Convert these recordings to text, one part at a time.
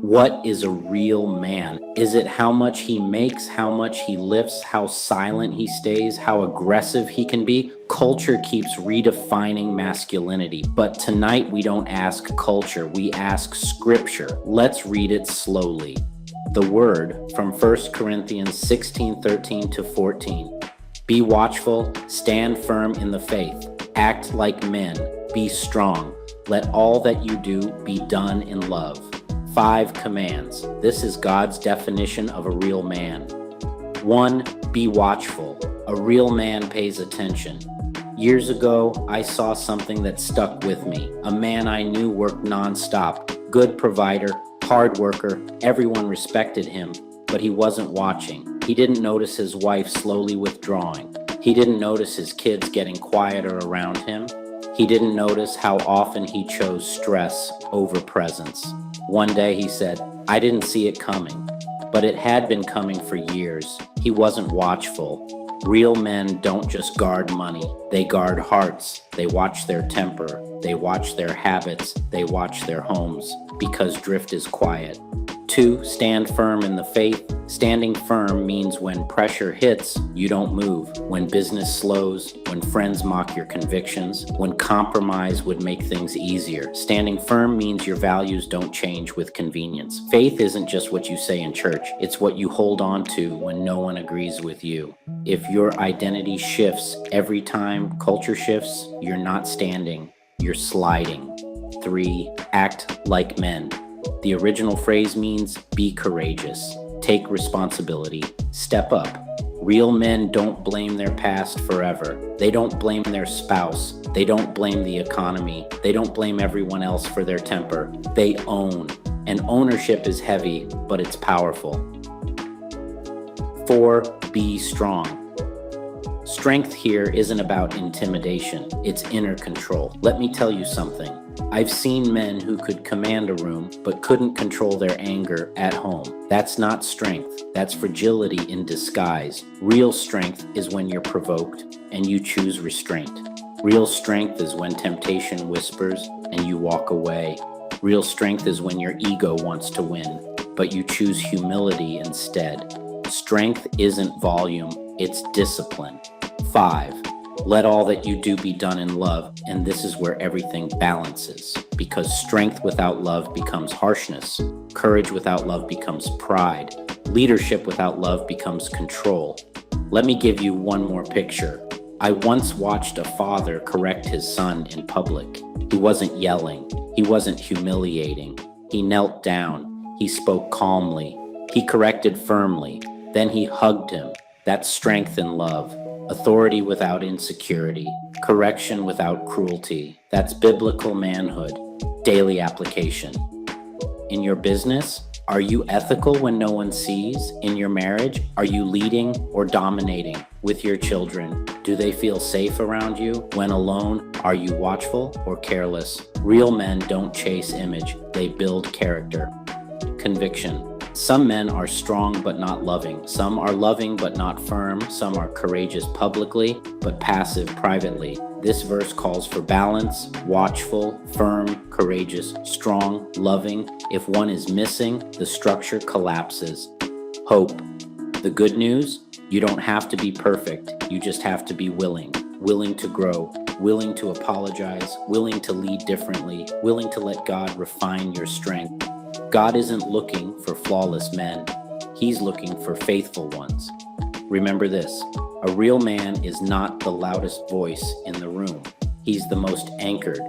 What is a real man? Is it how much he makes, how much he lifts, how silent he stays, how aggressive he can be? Culture keeps redefining masculinity, but tonight we don't ask culture, we ask scripture. Let's read it slowly. The word from 1 Corinthians 16:13 to 14. Be watchful, stand firm in the faith, act like men, be strong. Let all that you do be done in love. 5 commands. This is God's definition of a real man. 1. Be watchful. A real man pays attention. Years ago, I saw something that stuck with me. A man I knew worked nonstop, good provider, hard worker, everyone respected him, but he wasn't watching. He didn't notice his wife slowly withdrawing. He didn't notice his kids getting quieter around him. He didn't notice how often he chose stress over presence. One day he said, I didn't see it coming, but it had been coming for years. He wasn't watchful. Real men don't just guard money, they guard hearts. They watch their temper, they watch their habits, they watch their homes, because drift is quiet. 2. Stand firm in the faith. Standing firm means when pressure hits, you don't move. When business slows, when friends mock your convictions, when compromise would make things easier. Standing firm means your values don't change with convenience. Faith isn't just what you say in church, it's what you hold on to when no one agrees with you. If your identity shifts every time culture shifts, you're not standing, you're sliding. 3. Act like men. The original phrase means be courageous, take responsibility, step up. Real men don't blame their past forever. They don't blame their spouse. They don't blame the economy. They don't blame everyone else for their temper. They own. And ownership is heavy, but it's powerful. 4. Be strong. Strength here isn't about intimidation, it's inner control. Let me tell you something. I've seen men who could command a room but couldn't control their anger at home. That's not strength, that's fragility in disguise. Real strength is when you're provoked and you choose restraint. Real strength is when temptation whispers and you walk away. Real strength is when your ego wants to win, but you choose humility instead. Strength isn't volume, it's discipline. 5. Let all that you do be done in love, and this is where everything balances. Because strength without love becomes harshness. Courage without love becomes pride. Leadership without love becomes control. Let me give you one more picture. I once watched a father correct his son in public. He wasn't yelling. He wasn't humiliating. He knelt down. He spoke calmly. He corrected firmly. Then he hugged him. That's strength in love. Authority without insecurity, correction without cruelty. That's biblical manhood, daily application. In your business, are you ethical when no one sees? In your marriage, are you leading or dominating? With your children, do they feel safe around you? When alone, are you watchful or careless? Real men don't chase image, they build character. Conviction. Some men are strong but not loving. Some are loving but not firm. Some are courageous publicly but passive privately. This verse calls for balance, watchful, firm, courageous, strong, loving. If one is missing, the structure collapses. Hope. The good news? You don't have to be perfect. You just have to be willing. Willing to grow, willing to apologize, willing to lead differently, willing to let God refine your strength. God isn't looking for flawless men. He's looking for faithful ones. Remember this, a real man is not the loudest voice in the room. He's the most anchored,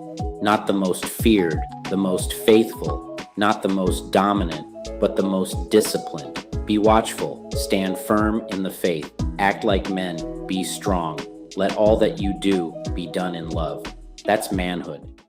not the most feared, the most faithful, not the most dominant, but the most disciplined. Be watchful, stand firm in the faith, act like men, be strong. Let all that you do be done in love. That's manhood.